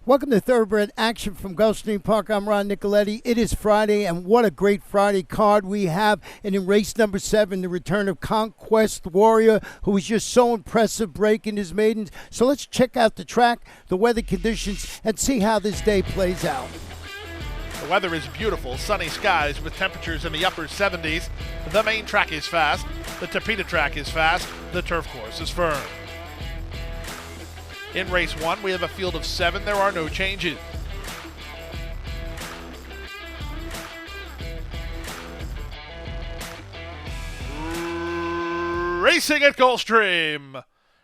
Welcome to Thoroughbred Action from Gulfstream Park. I'm Ron Nicoletti. It is Friday, and what a great Friday card we have. And in race number 7, the return of Conquest Warrior, who was just so impressive breaking his maidens. So let's check out the track, the weather conditions, and see how this day plays out. The weather is beautiful, sunny skies with temperatures in the upper 70s. The main track is fast. The Tapeta track is fast. The turf course is firm. In race 1, we have a field of 7. There are no changes. Racing at Gulfstream.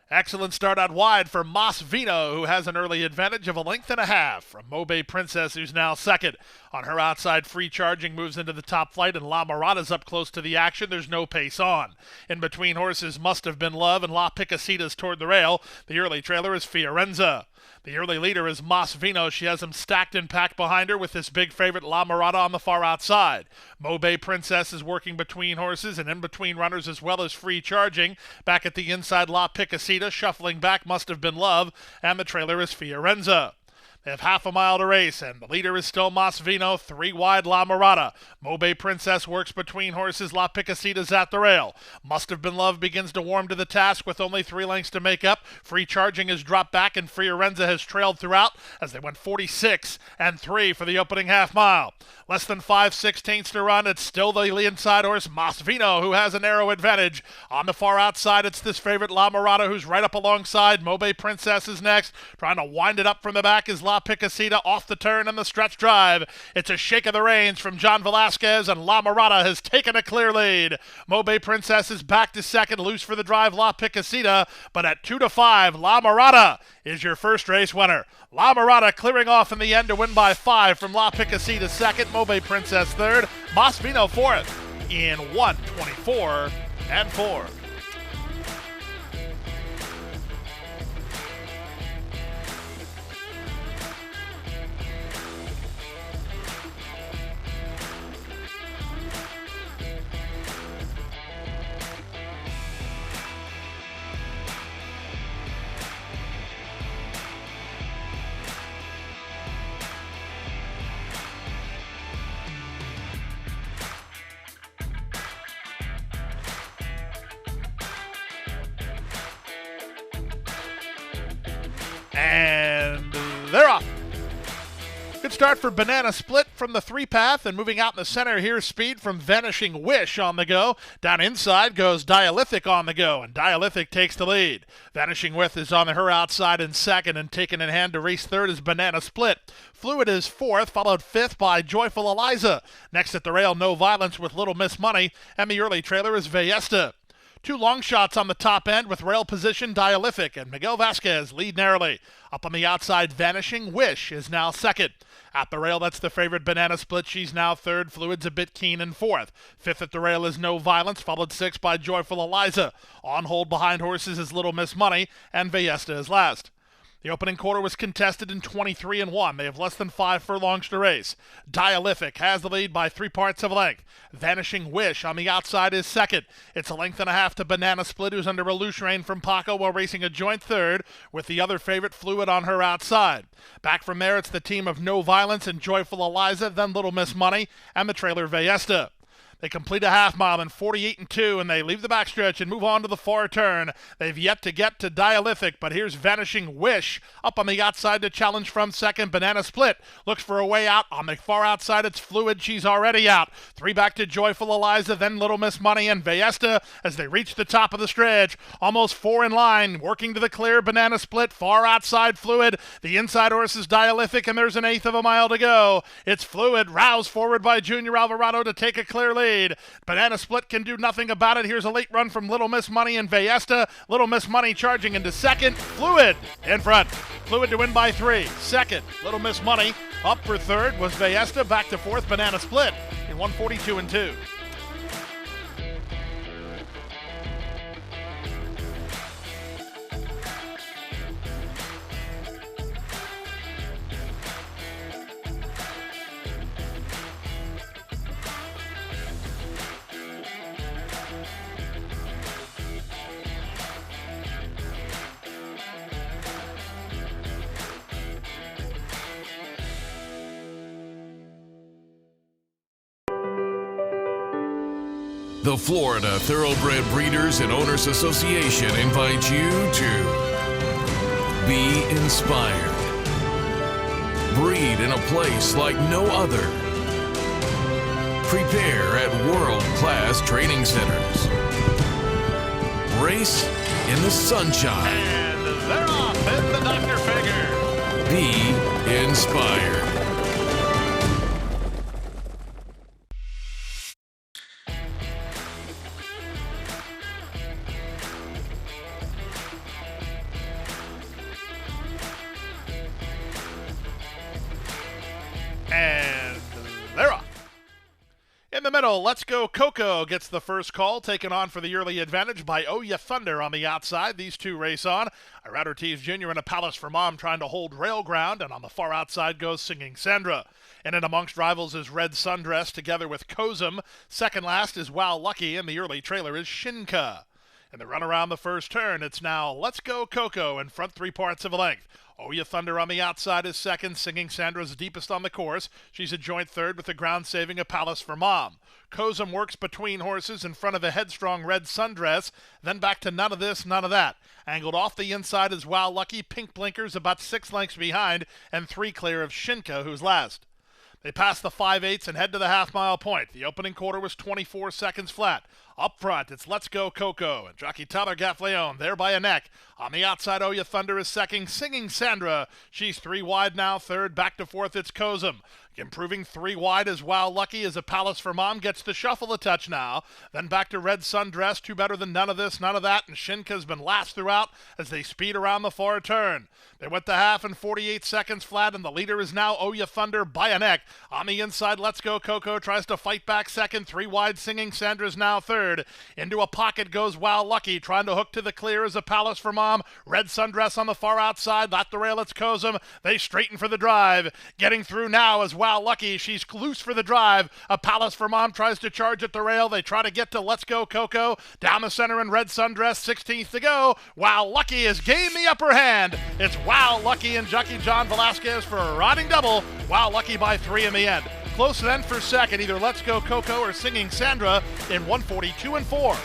Excellent start out wide for Mas Vino, who has an early advantage of a length and a half from Mobe Princess, who's now second. On her outside, Free Charging moves into the top flight, and La Mirada's up close to the action. There's no pace on. In between horses, Must Have Been Love and La Picasita's toward the rail. The early trailer is Fiorenza. The early leader is Mas Vino. She has him stacked and packed behind her with this big favorite La Mirada on the far outside. Mobe Princess is working between horses and in between runners as well as Free Charging. Back at the inside, La Picasita shuffling back, Must Have Been Love, and the trailer is Fiorenza. They have half a mile to race, and the leader is still Mas Vino, 3 wide La Mirada. Mobe Princess works between horses, La Picasita's at the rail. Must Have Been Love begins to warm to the task with only 3 lengths to make up. Free Charging has dropped back, and Fiorenza has trailed throughout as they went 46 and 3 for the opening half mile. Less than 5/16 to run. It's still the inside horse, Mas Vino, who has a narrow advantage. On the far outside, it's this favorite La Mirada, who's right up alongside. Mobe Princess is next. Trying to wind it up from the back is La Picasita off the turn and the stretch drive. It's a shake of the reins from John Velasquez, and La Mirada has taken a clear lead. Mobe Princess is back to second, loose for the drive, La Picasita, but at 2-5, La Mirada is your first race winner. La Mirada clearing off in the end to win by 5 from La Picasita second, Mobe Princess third, Mas Vino fourth in 1:24 and 4. And they're off. Good start for Banana Split from the 3-path, and moving out in the center, here's speed from Vanishing Wish on the go. Down inside goes Dialythic on the go, and Dialythic takes the lead. Vanishing Wish is on her outside in second, and taken in hand to race third is Banana Split. Fluid is fourth, followed fifth by Joyful Eliza. Next at the rail, No Violence with Little Miss Money, and the early trailer is Vallesta. 2 long shots on the top end with rail position Dialythic, and Miguel Vasquez lead narrowly. Up on the outside, Vanishing Wish is now second. At the rail, that's the favorite Banana Split. She's now third. Fluid's a bit keen in fourth. Fifth at the rail is No Violence, followed sixth by Joyful Eliza. On hold behind horses is Little Miss Money, and Vallesta is last. The opening quarter was contested in 23 and 1. They have less than 5 furlongs to race. Dialythic has the lead by 3 parts of a length. Vanishing Wish on the outside is second. It's a length and a half to Banana Split, who's under a loose rein from Paco while racing a joint third with the other favorite Fluid on her outside. Back from there, it's the team of No Violence and Joyful Eliza, then Little Miss Money, and the trailer Vallesta. They complete a half mile in 48 and 2, and they leave the backstretch and move on to the far turn. They've yet to get to Dialythic, but here's Vanishing Wish up on the outside to challenge from second. Banana Split looks for a way out. On the far outside, it's Fluid. She's already out. 3 back to Joyful Eliza, then Little Miss Money and Vallesta as they reach the top of the stretch. Almost 4 in line, working to the clear. Banana Split, far outside Fluid. The inside horse is Dialythic, and there's an eighth of a mile to go. It's Fluid, roused forward by Junior Alvarado to take a clear lead. Banana Split can do nothing about it. Here's a late run from Little Miss Money and Vallesta. Little Miss Money charging into second. Fluid in front. Fluid to win by 3. Second, Little Miss Money. Up for third was Vallesta. Back to fourth, Banana Split in 1:42 and 2. The Florida Thoroughbred Breeders and Owners Association invites you to be inspired. Breed in a place like no other. Prepare at world-class training centers. Race in the sunshine. And they're off in the Dr. Fager. Be inspired. And they're off. In the middle, Let's Go Coco gets the first call, taken on for the early advantage by Oh Ya Thunder on the outside. These two race on. Irad Ortiz Jr. and a Palace for Mom trying to hold rail ground, and on the far outside goes Singing Sandra. In and amongst rivals is Red Sundress together with Kozum. Second last is Wow Lucky, and the early trailer is Shinka. In the run around the first turn, it's now Let's Go Coco in front 3/4 of a length. Oh Ya Thunder on the outside is second. Singing Sandra's deepest on the course. She's a joint third with the ground saving a Palace for Mom. Kozum works between horses in front of a headstrong Red Sundress. Then back to none of this, none of that. Angled off the inside is Wow Lucky. Pink blinkers about 6 lengths behind and 3 clear of Shinka, who's last. They pass the 5/8 and head to the half-mile point. The opening quarter was 24 seconds flat. Up front, it's Let's Go Coco and jockey Tyler Gaffleone there by a neck. On the outside, Oh Ya Thunder is second. Singing Sandra, she's 3 wide now. Third, back to fourth, it's Kozum. Improving 3 wide as Wow Lucky as a Palace for Mom gets to shuffle a touch now. Then back to Red Sundress, 2 better than none of this, none of that, and Shinka's been last throughout as they speed around the far turn. They went the half in 48 seconds flat, and the leader is now Oh Ya Thunder by a neck. On the inside, Let's Go Coco tries to fight back second. 3 wide, Singing Sandra's now third. Into a pocket goes Wow Lucky, trying to hook to the clear as a Palace for Mom. Red Sundress on the far outside, at the rail it's Kozum. They straighten for the drive. Getting through now is Wow Lucky. She's loose for the drive. A Palace for Mom tries to charge at the rail. They try to get to Let's Go Coco. Down the center in Red Sundress, 16th to go. Wow Lucky has gained the upper hand. It's Wow Lucky and jockey John Velasquez for a riding double. Wow Lucky by 3 in the end. Close then for second, either Let's Go Coco or Singing Sandra in 142 and 4.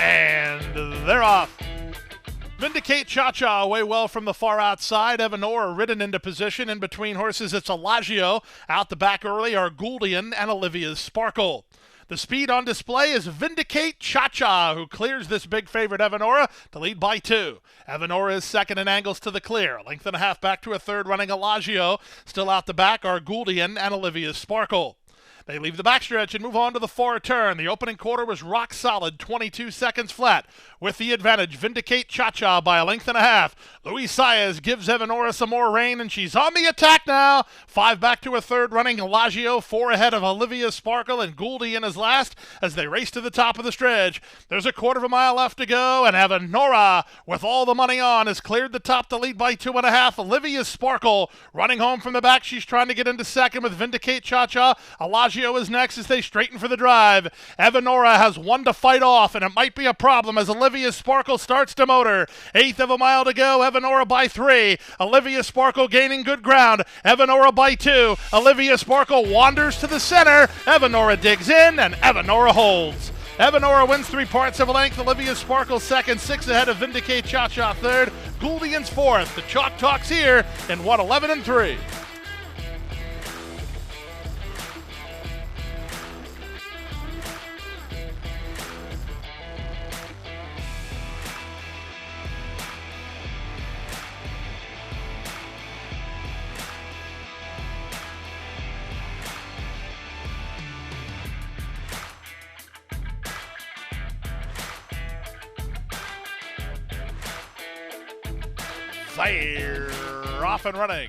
And they're off. Vindicate Cha-Cha away well from the far outside. Evanora ridden into position. In between horses, it's Elagio. Out the back early are Gouldian and Olivia's Sparkle. The speed on display is Vindicate Cha-Cha, who clears this big favorite Evanora to lead by 2. Evanora is second and angles to the clear. A length and a half back to a third running Elagio. Still out the back are Gouldian and Olivia's Sparkle. They leave the backstretch and move on to the far turn. The opening quarter was rock solid, 22 seconds flat. With the advantage, Vindicate Cha-Cha by a length and a half. Luis Saez gives Evanora some more rain, and she's on the attack now. 5 back to a third running Elagio, 4 ahead of Olivia Sparkle, and Gouldian is last as they race to the top of the stretch. There's a quarter of a mile left to go, and Evanora, with all the money on, has cleared the top to lead by 2.5. Olivia Sparkle running home from the back. She's trying to get into second with Vindicate Cha-Cha. Elagio is next as they straighten for the drive. Evanora has 1 to fight off, and it might be a problem as Olivia Sparkle starts to motor. 1/8 of a mile to go. Evanora by 3. Olivia Sparkle gaining good ground. Evanora by 2. Olivia Sparkle wanders to the center. Evanora digs in, and Evanora holds. Evanora wins 3/4 of a length. Olivia Sparkle second, 6 ahead of Vindicate Cha-Cha third. Gouldian's fourth. The Chalk Talk's here in 111 and 3. Fire off and running.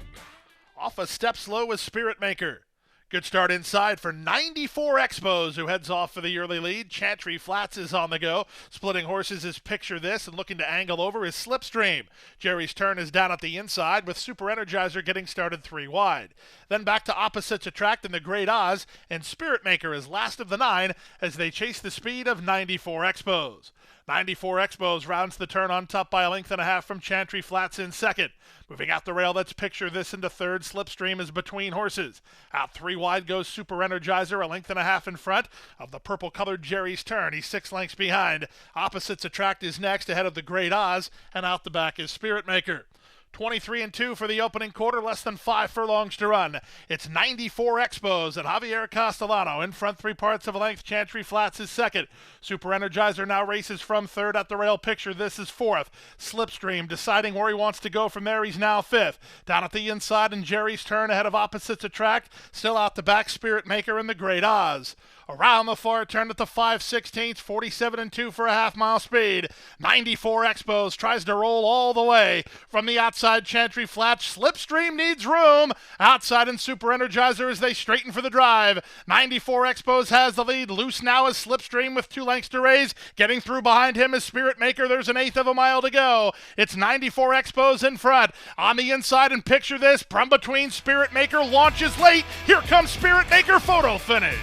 Off a step slow with Spirit Maker. Good start inside for 94 Expos, who heads off for the early lead. Chantry Flats is on the go. Splitting horses is Picture This, and looking to angle over is Slipstream. Jerry's Turn is down at the inside, with Super Energizer getting started 3 wide. Then back to Opposites Attract in the Great Oz, and Spirit Maker is last of the 9 as they chase the speed of 94 Expos. 94 Expos rounds the turn on top by a length and a half from Chantry Flats in second. Moving out the rail, let's Picture This into third. Slipstream is between horses. Out 3 wide goes Super Energizer, a length and a half in front of the purple-colored Jerry's Turn. He's 6 lengths behind. Opposites Attract is next ahead of the Great Oz, and out the back is Spirit Maker. 23-2 for the opening quarter, less than 5 furlongs to run. It's 94 Expos and Javier Castellano in front 3/4 of a length. Chantry Flats is second. Super Energizer now races from third at the rail. Picture This is fourth. Slipstream deciding where he wants to go from there. He's now fifth. Down at the inside in Jerry's Turn ahead of Opposites Attract. Still out the back, Spirit Maker and the Great Oz. Around the far turn at the 5/16, 47-2 for a half-mile speed. 94 Expos tries to roll all the way from the outside. Chantry Flats. Slipstream needs room. Outside and Super Energizer as they straighten for the drive. 94 Expos has the lead. Loose now is Slipstream with 2 lengths to raise. Getting through behind him is Spirit Maker. There's an 1/8 of a mile to go. It's 94 Expos in front. On the inside and Picture This. From between, Spirit Maker launches late. Here comes Spirit Maker. Photo finish.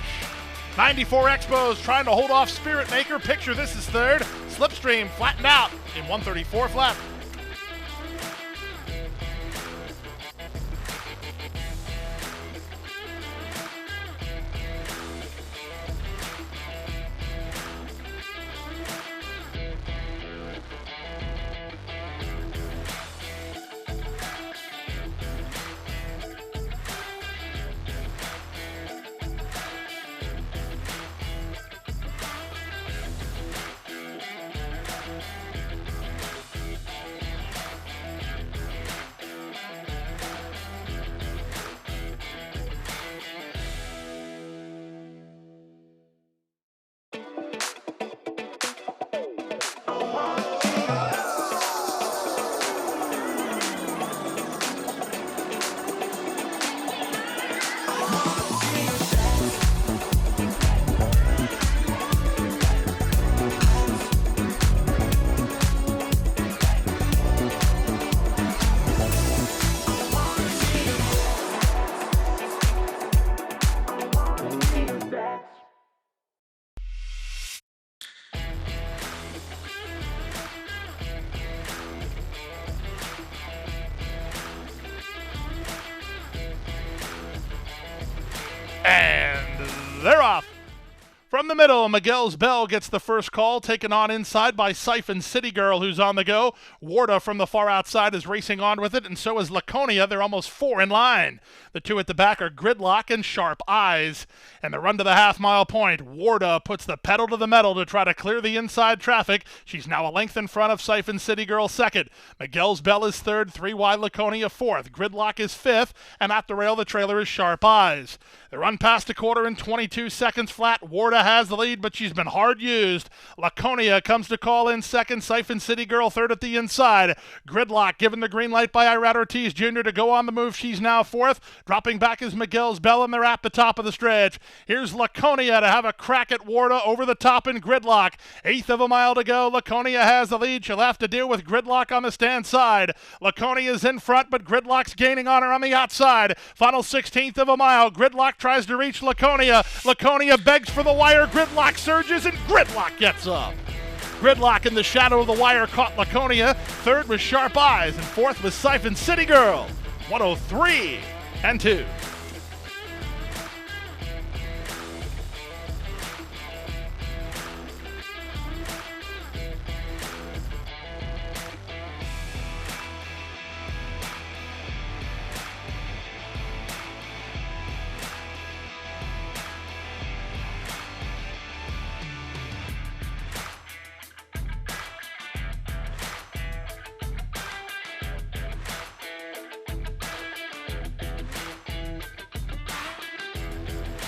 94 Expos trying to hold off Spirit Maker. Picture This is third. Slipstream flattened out in 134 flat. And they're off. From the middle, Miguel's Bell gets the first call, taken on inside by Siphon City Girl, who's on the go. Warda from the far outside is racing on with it, and so is Laconia. They're almost 4 in line. The 2 at the back are Gridlock and Sharp Eyes. And the run to the half-mile point, Warda puts the pedal to the metal to try to clear the inside traffic. She's now a length in front of Siphon City Girl second. Miguel's Bell is third, 3 wide Laconia fourth. Gridlock is fifth, and at the rail, the trailer is Sharp Eyes. The run past a quarter in 22 seconds flat. Warda has the lead, but she's been hard used. Laconia comes to call in second. Siphon City Girl third at the inside. Gridlock given the green light by Irad Ortiz Jr. to go on the move. She's now fourth. Dropping back is Miguel's Bell, and they're at the top of the stretch. Here's Laconia to have a crack at Warda over the top in Gridlock. 1/8 of a mile to go. Laconia has the lead. She'll have to deal with Gridlock on the stand side. Laconia's in front, but Gridlock's gaining on her on the outside. Final 1/16 of a mile. Gridlock tries to reach Laconia. Laconia begs for the wire. Gridlock surges, and Gridlock gets up. Gridlock in the shadow of the wire caught Laconia. Third was Sharp Eyes, and fourth was Siphon City Girl. 103-2.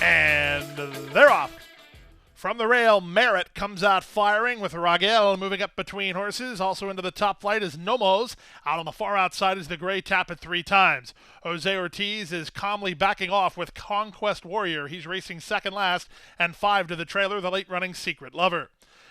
And they're off. From the rail, Merritt comes out firing with Ragel moving up between horses. Also into the top flight is Nomos. Out on the far outside is the Gray Tapit 3 times. Jose Ortiz is calmly backing off with Conquest Warrior. He's racing second last, and 5 to the trailer, the late running Secret Lover.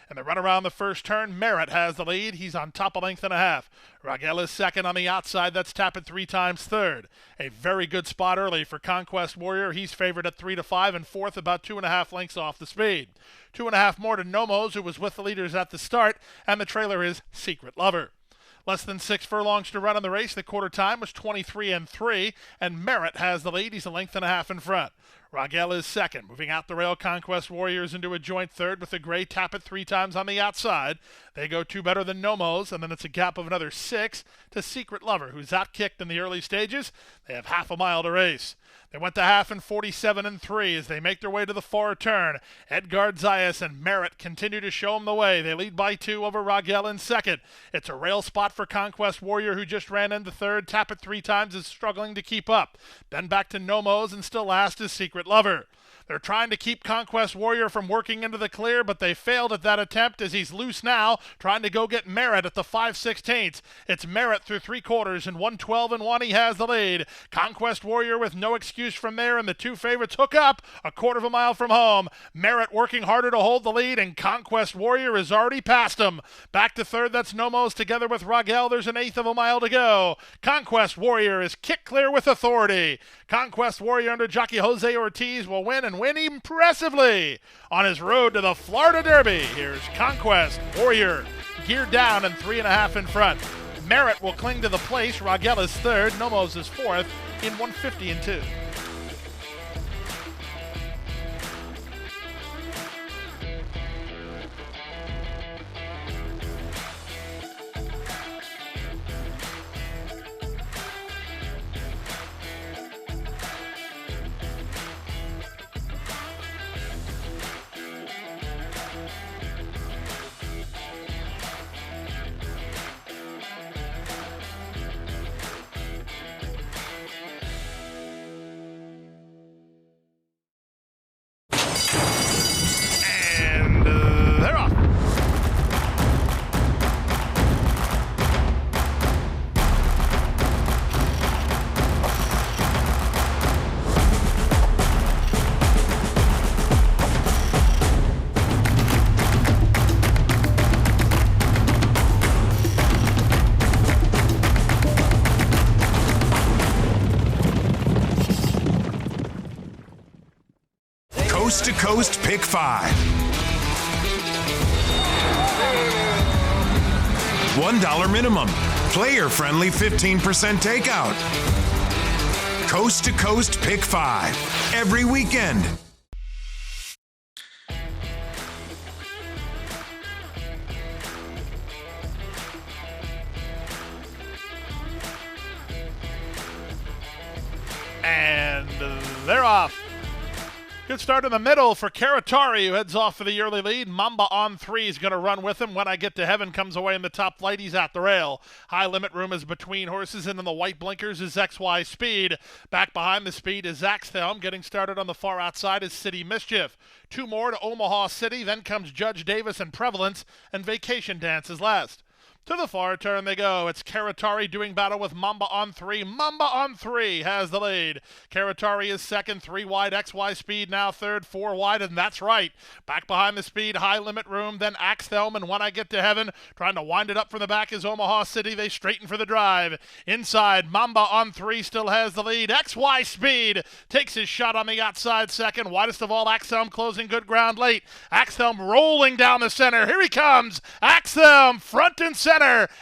And the run around the first turn, Merritt has the lead. He's on top a length and a half. Ragel is second on the outside. That's Tapit 3 times third. A very good spot early for Conquest Warrior. He's favored at 3 to 5 and fourth, about 2.5 lengths off the speed. 2.5 more to Nomos, who was with the leaders at the start, and the trailer is Secret Lover. Less than 6 furlongs to run on the race. The quarter time was 23 and 3, and Merritt has the lead. He's a length and a half in front. Ragel is second. Moving out the rail, Conquest Warriors into a joint third with the Gray Tapit 3 times on the outside. They go 2 better than Nomos, and then it's a gap of another 6 to Secret Lover, who's outkicked in the early stages. They have half a mile to race. They went to half in 47 and 3 as they make their way to the far turn. Edgard Zayas and Merritt continue to show them the way. They lead by 2 over Ragel in second. It's a rail spot for Conquest Warrior, who just ran into third. Tapit 3 times is struggling to keep up. Then back to Nomos, and still last is Secret Lover. They're trying to keep Conquest Warrior from working into the clear, but they failed at that attempt as he's loose now, trying to go get Merritt at the 5/16. It's Merritt through 3/4 and 112 and 1. He has the lead. Conquest Warrior with no excuse from there, and the 2 favorites hook up a 1/4 mile from home. Merritt working harder to hold the lead, and Conquest Warrior is already past him. Back to third, that's Nomos together with Ragel. There's an 1/8 of a mile to go. Conquest Warrior is kicked clear with authority. Conquest Warrior under jockey Jose Ortiz will win, and win impressively on his road to the Florida Derby. Here's Conquest Warrior geared down and 3.5 in front. Merritt will cling to the place. Ragel is third. Nomos is fourth in 150 and 2. They're off. Coast to Coast Pick 5. $1 minimum. Player-friendly 15% takeout. Coast to Coast Pick 5. Every weekend. And they're off. Good start in the middle for Karatari, who heads off for the early lead. Mamba on 3 is going to run with him. When I Get to Heaven comes away in the top flight. He's at the rail. High Limit Room is between horses, and in the white blinkers is XY Speed. Back behind the Speed is Axthelm. Getting started on the far outside is City Mischief. 2 more to Omaha City. Then comes Judge Davis and Prevalence, and Vacation Dance is last. To the far turn they go. It's Karatari doing battle with Mamba on 3. Mamba on 3 has the lead. Karatari is second, 3 wide. XY Speed now third, 4 wide, and that's right. Back behind the Speed, High Limit Room, then Axthelm, and When I Get to Heaven. Trying to wind it up from the back is Omaha City. They straighten for the drive. Inside, Mamba on 3 still has the lead. XY Speed takes his shot on the outside second. Widest of all, Axthelm closing good ground late. Axthelm rolling down the center. Here he comes. Axthelm front and center.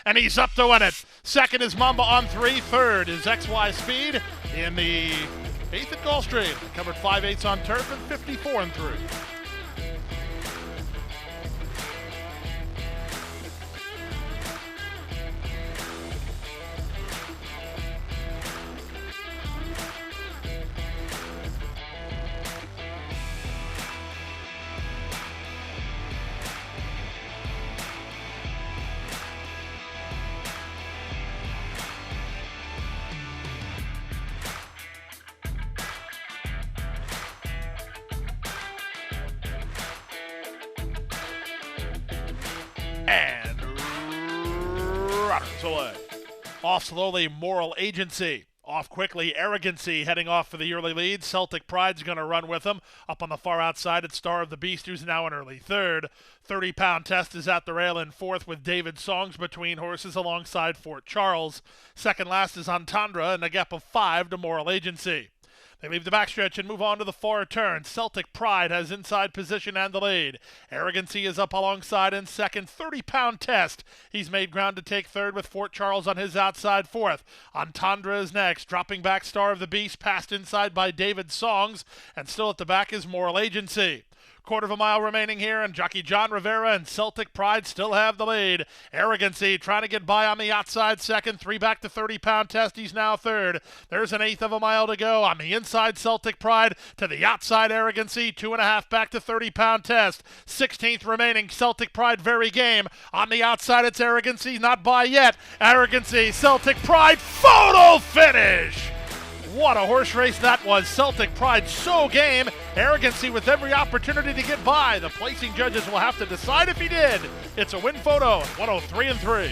And he's up to win it. Second is Mamba on 3. Third is XY Speed in the 8th at Gulfstream. They covered 5/8 on turf and 54 and 3. And runners away. Off slowly, Moral Agency. Off quickly, Arrogancy heading off for the early lead. Celtic Pride's going to run with them. Up on the far outside, it's Star of the Beast, who's now an early third. 30-pound test is at the rail in fourth with David Songs between horses alongside Fort Charles. Second last is Entendre and a gap of 5 to Moral Agency. They leave the backstretch and move on to the far turn. Celtic Pride has inside position and the lead. Arrogancy is up alongside in second. 30-pound test. He's made ground to take third with Fort Charles on his outside fourth. Entendre is next. Dropping back, Star of the Beast, passed inside by David Songs. And still at the back is Moral Agency. Quarter of a mile remaining here, and jockey John Rivera and Celtic Pride still have the lead. Arrogancy trying to get by on the outside second. 3 back to 30-pound test. He's now third. There's an eighth of a mile to go. On the inside, Celtic Pride to the outside, Arrogancy. 2.5 back to 30-pound test. 16th remaining, Celtic Pride very game. On the outside, it's Arrogancy. Not by yet. Arrogancy, Celtic Pride, photo finish! What a horse race that was. Celtic Pride so game. Arrogancy with every opportunity to get by. The placing judges will have to decide if he did. It's a win photo at 103-3.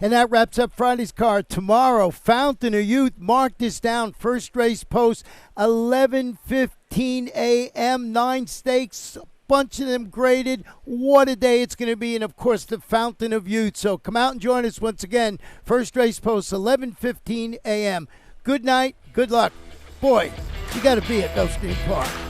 And that wraps up Friday's card. Tomorrow, Fountain of Youth. Mark this down. First race post, 11:15 a.m. 9 stakes. Bunch of them graded. What a day it's going to be. And, of course, the Fountain of Youth. So come out and join us once again. First race post, 11:15 a.m. Good night. Good luck. Boy, you got to be at Gulfstream Park.